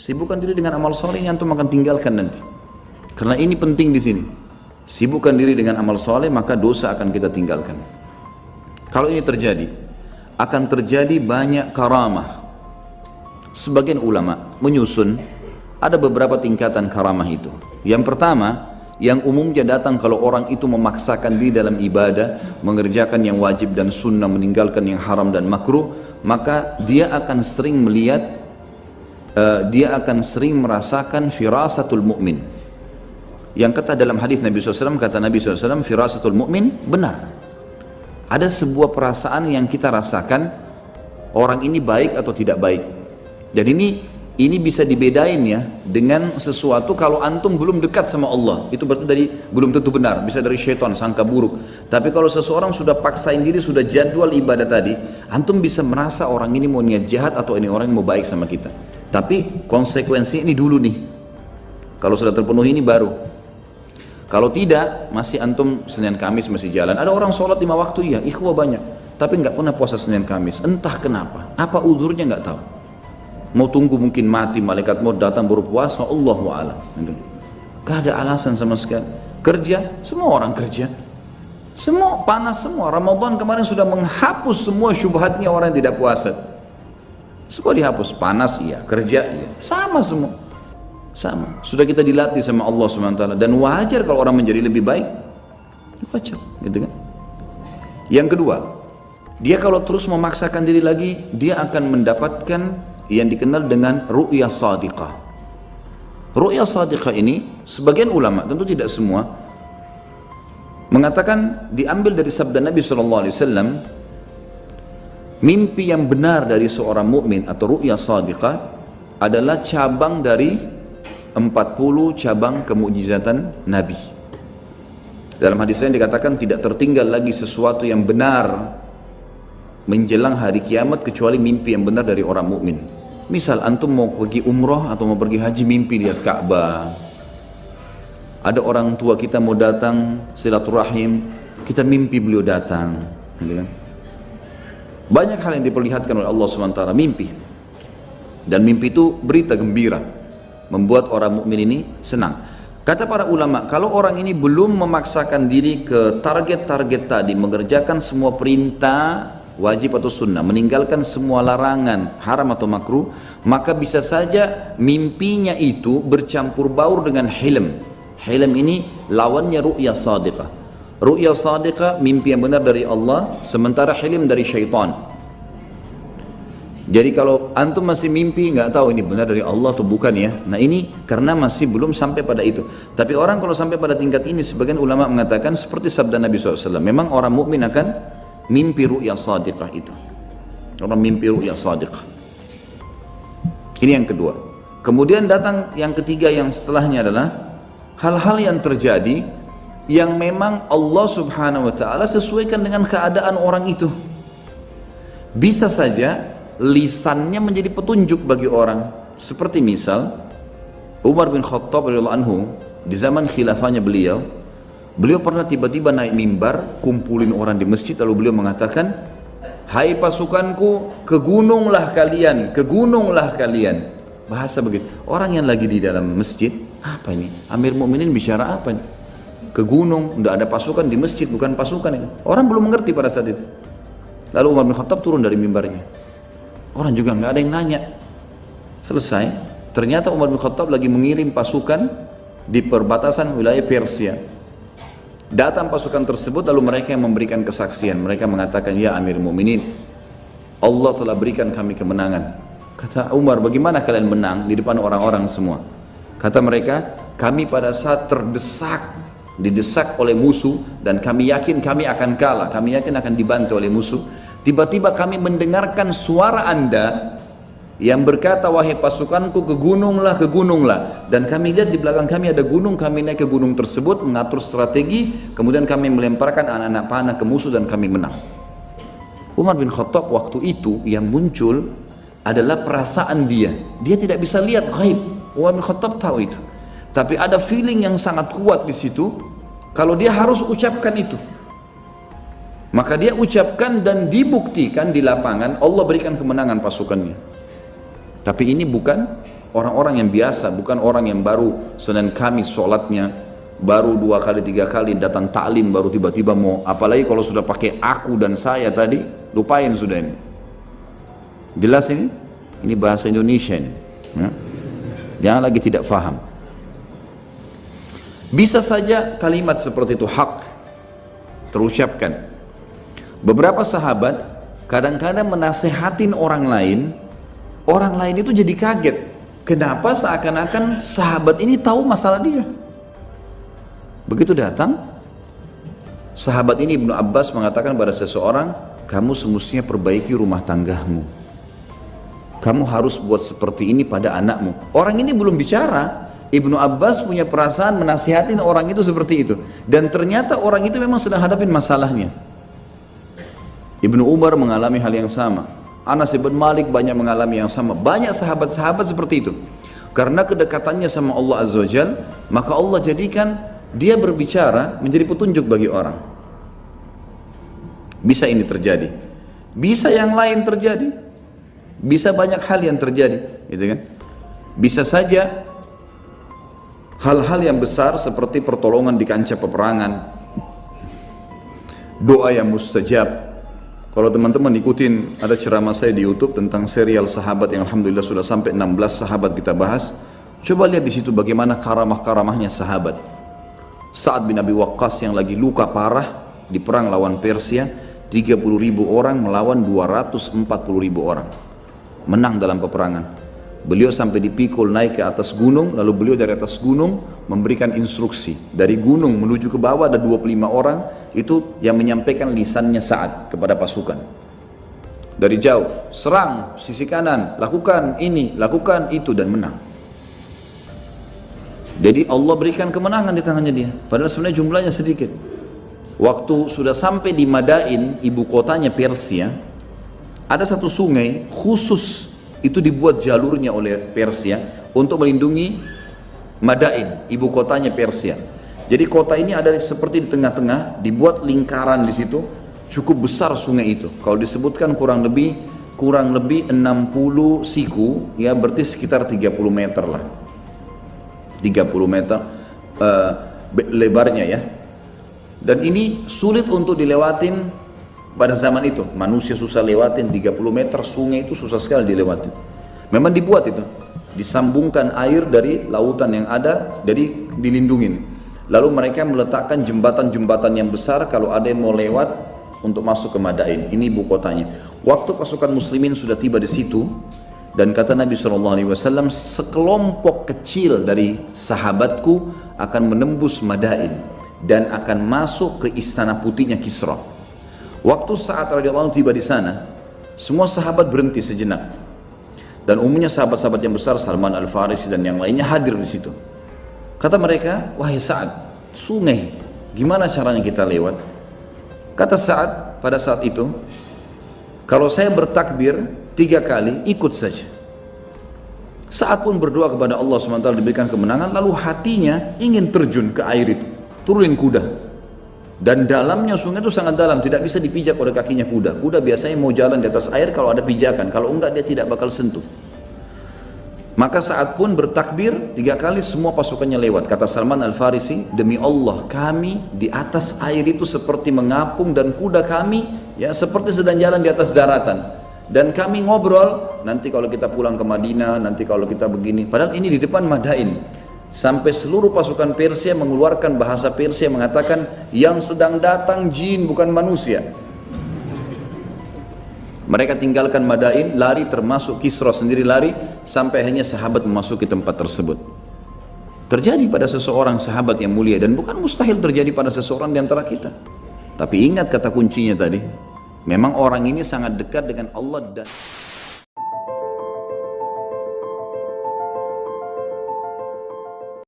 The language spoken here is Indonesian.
Sibukkan diri dengan amal soleh yang antum akan tinggalkan nanti. Karena ini penting di sini. Sibukkan diri dengan amal soleh, maka dosa akan kita tinggalkan. Kalau ini terjadi, akan terjadi banyak karamah. Sebagian ulama menyusun ada beberapa tingkatan karamah itu. Yang pertama, yang umumnya datang kalau orang itu memaksakan diri dalam ibadah, mengerjakan yang wajib dan sunnah, meninggalkan yang haram dan makruh, maka dia akan sering melihat, dia akan sering merasakan firasatul mu'min. Yang kata dalam hadis Nabi SAW, kata Nabi SAW, firasatul mu'min benar. Ada sebuah perasaan yang kita rasakan, orang ini baik atau tidak baik. Jadi ini bisa dibedain ya dengan sesuatu kalau antum belum dekat sama Allah, itu berarti belum tentu benar, bisa dari syaitan, sangka buruk. Tapi kalau seseorang sudah paksain diri, sudah jadwal ibadah tadi, antum bisa merasa orang ini mau niat jahat atau ini orang yang mau baik sama kita. Tapi konsekuensi ini dulu nih, kalau sudah terpenuhi ini baru. Kalau tidak, masih antum Senin Kamis masih jalan. Ada orang sholat 5 waktu, ya ikhwah banyak, tapi nggak pernah puasa Senin Kamis. Entah kenapa, apa udurnya nggak tahu. Mau tunggu mungkin mati, malaikat maut datang baru puasa, Allahu a'lam. Gak ada alasan sama sekali. Kerja, semua orang kerja. Semua panas semua. Ramadan kemarin sudah menghapus semua syubhatnya orang yang tidak puasa. Semua dihapus, panas iya, kerja iya, sama semua. Sama, sudah kita dilatih sama Allah SWT, dan wajar kalau orang menjadi lebih baik, wajar, gitu kan. Yang kedua, dia kalau terus memaksakan diri lagi, dia akan mendapatkan yang dikenal dengan ru'yah sadiqah. Ru'yah sadiqah ini, sebagian ulama, tentu tidak semua, mengatakan diambil dari sabda Nabi SAW, mimpi yang benar dari seorang mukmin atau ru'yah sadiqah adalah cabang dari 40 cabang kemukjizatan Nabi. Dalam hadis lain dikatakan tidak tertinggal lagi sesuatu yang benar menjelang hari kiamat kecuali mimpi yang benar dari orang mukmin. Misal antum mau pergi umroh atau mau pergi haji, mimpi lihat Ka'bah. Ada orang tua kita mau datang silaturahim, kita mimpi beliau datang, gitu kan? Banyak hal yang diperlihatkan oleh Allah SWT, mimpi. Dan mimpi itu berita gembira, membuat orang mukmin ini senang. Kata para ulama, kalau orang ini belum memaksakan diri ke target-target tadi, mengerjakan semua perintah wajib atau sunnah, meninggalkan semua larangan haram atau makruh, maka bisa saja mimpinya itu bercampur baur dengan hilm. Hilm ini lawannya ru'yah sadiqah. Ru'yah sadiqah mimpi yang benar dari Allah, sementara hilm dari syaitan. Jadi kalau antum masih mimpi, nggak tahu ini benar dari Allah atau bukan ya. Nah ini karena masih belum sampai pada itu. Tapi orang kalau sampai pada tingkat ini, sebagian ulama mengatakan seperti sabda Nabi SAW, memang orang mukmin akan mimpi ru'yah sadiqah itu. Orang mimpi ru'yah sadiqah. Ini yang kedua. Kemudian datang yang ketiga, yang setelahnya adalah hal-hal yang terjadi yang memang Allah Subhanahu wa ta'ala sesuaikan dengan keadaan orang itu. Bisa saja lisannya menjadi petunjuk bagi orang, seperti misal Umar bin Khattab radhiyallahu anhu di zaman khilafahnya beliau pernah tiba-tiba naik mimbar, kumpulin orang di masjid, lalu beliau mengatakan, hai pasukanku, ke gununglah kalian, ke gununglah kalian. Bahasa begitu. Orang yang lagi di dalam masjid, apa ini? Amir Mukminin bicara apa ini? Ke gunung, tidak ada pasukan di masjid, bukan pasukan ini. Orang belum mengerti pada saat itu. Lalu Umar bin Khattab turun dari mimbarnya. Orang juga nggak ada yang nanya. Selesai, ternyata Umar bin Khattab lagi mengirim pasukan di perbatasan wilayah Persia. Datang pasukan tersebut, lalu mereka yang memberikan kesaksian. Mereka mengatakan, ya Amir Mu'minin, Allah telah berikan kami kemenangan. Kata Umar, bagaimana kalian menang di depan orang-orang semua? Kata mereka, kami pada saat didesak oleh musuh, dan kami yakin kami akan kalah, kami yakin akan dibantu oleh musuh. Tiba-tiba kami mendengarkan suara Anda yang berkata, wahai pasukanku, ke gununglah. Dan kami lihat di belakang kami ada gunung, kami naik ke gunung tersebut, mengatur strategi, kemudian kami melemparkan anak-anak panah ke musuh dan kami menang. Umar bin Khattab waktu itu yang muncul adalah perasaan dia tidak bisa lihat ghaib. Umar bin Khattab tahu itu, tapi ada feeling yang sangat kuat di situ, kalau dia harus ucapkan itu. Maka dia ucapkan dan dibuktikan di lapangan, Allah berikan kemenangan pasukannya. Tapi ini bukan orang-orang yang biasa, bukan orang yang baru Senin Kamis sholatnya, baru 2 kali 3 kali datang taklim, baru tiba-tiba mau, apalagi kalau sudah pakai aku dan saya tadi, lupain sudah ini. Jelas ini bahasa Indonesia ini, ya. Jangan lagi tidak faham. Bisa saja kalimat seperti itu hak terucapkan. Beberapa sahabat kadang-kadang menasehatin orang lain itu jadi kaget. Kenapa seakan-akan sahabat ini tahu masalah dia? Begitu datang, sahabat ini Ibnu Abbas mengatakan pada seseorang, kamu semestinya perbaiki rumah tanggamu. Kamu harus buat seperti ini pada anakmu. Orang ini belum bicara, Ibnu Abbas punya perasaan menasihatin orang itu seperti itu. Dan ternyata orang itu memang sedang hadapin masalahnya. Ibnu Umar mengalami hal yang sama. Anas bin Malik banyak mengalami yang sama. Banyak sahabat-sahabat seperti itu. Karena kedekatannya sama Allah Azza wa Jal, maka Allah jadikan dia berbicara menjadi petunjuk bagi orang. Bisa ini terjadi. Bisa yang lain terjadi. Bisa banyak hal yang terjadi, gitu kan? Bisa saja hal-hal yang besar seperti pertolongan di kancah peperangan, doa yang mustajab. Kalau teman-teman ikutin, ada ceramah saya di YouTube tentang serial sahabat yang alhamdulillah sudah sampai 16 sahabat kita bahas. Coba lihat di situ bagaimana karamah-karamahnya sahabat. Sa'ad bin Abi Waqqas yang lagi luka parah di perang lawan Persia, 30.000 orang melawan 240.000 orang. Menang dalam peperangan. Beliau sampai dipikul naik ke atas gunung, lalu beliau dari atas gunung memberikan instruksi. Dari gunung menuju ke bawah ada 25 orang, itu yang menyampaikan lisannya Sa'ad kepada pasukan. Dari jauh, serang sisi kanan, lakukan ini, lakukan itu, dan menang. Jadi Allah berikan kemenangan di tangannya dia, padahal sebenarnya jumlahnya sedikit. Waktu sudah sampai di Madain, ibu kotanya Persia, ada satu sungai khusus itu dibuat jalurnya oleh Persia untuk melindungi Madain, ibu kotanya Persia. Jadi kota ini ada seperti di tengah-tengah, dibuat lingkaran di situ, cukup besar sungai itu. Kalau disebutkan kurang lebih 60 siku, ya berarti sekitar 30 meter lah. 30 meter lebarnya ya. Dan ini sulit untuk dilewatin pada zaman itu. Manusia susah lewatin 30 meter sungai itu, susah sekali dilewatin. Memang dibuat itu, disambungkan air dari lautan yang ada, jadi dilindungin. Lalu mereka meletakkan jembatan-jembatan yang besar kalau ada yang mau lewat untuk masuk ke Madain. Ini ibu kotanya. Waktu pasukan muslimin sudah tiba di situ, dan kata Nabi SAW, sekelompok kecil dari sahabatku akan menembus Madain dan akan masuk ke istana putihnya Kisra. Waktu saat radhiyallahu anhu tiba di sana, semua sahabat berhenti sejenak. Dan umumnya sahabat-sahabat yang besar, Salman Al-Farisi dan yang lainnya hadir di situ. Kata mereka, wahai Sa'ad, sungai, gimana caranya kita lewat? Kata Sa'ad pada saat itu, kalau saya bertakbir 3 kali, ikut saja. Sa'ad pun berdoa kepada Allah SWT diberikan kemenangan, lalu hatinya ingin terjun ke air itu, turunin kuda. Dan dalamnya sungai itu sangat dalam, tidak bisa dipijak oleh kakinya kuda. Kuda biasanya mau jalan di atas air kalau ada pijakan, kalau enggak dia tidak bakal sentuh. Maka Sa'ad pun bertakbir 3 kali, semua pasukannya lewat. Kata Salman Al-Farisi, demi Allah kami di atas air itu seperti mengapung, dan kuda kami ya seperti sedang jalan di atas daratan. Dan kami ngobrol, nanti kalau kita pulang ke Madinah, nanti kalau kita begini. Padahal ini di depan Madain. Sampai seluruh pasukan Persia mengeluarkan bahasa Persia mengatakan, yang sedang datang jin bukan manusia. Mereka tinggalkan Madain, lari, termasuk Kisra sendiri lari, sampai hanya sahabat memasuki tempat tersebut. Terjadi pada seseorang sahabat yang mulia, dan bukan mustahil terjadi pada seseorang di antara kita. Tapi ingat kata kuncinya tadi, memang orang ini sangat dekat dengan Allah dan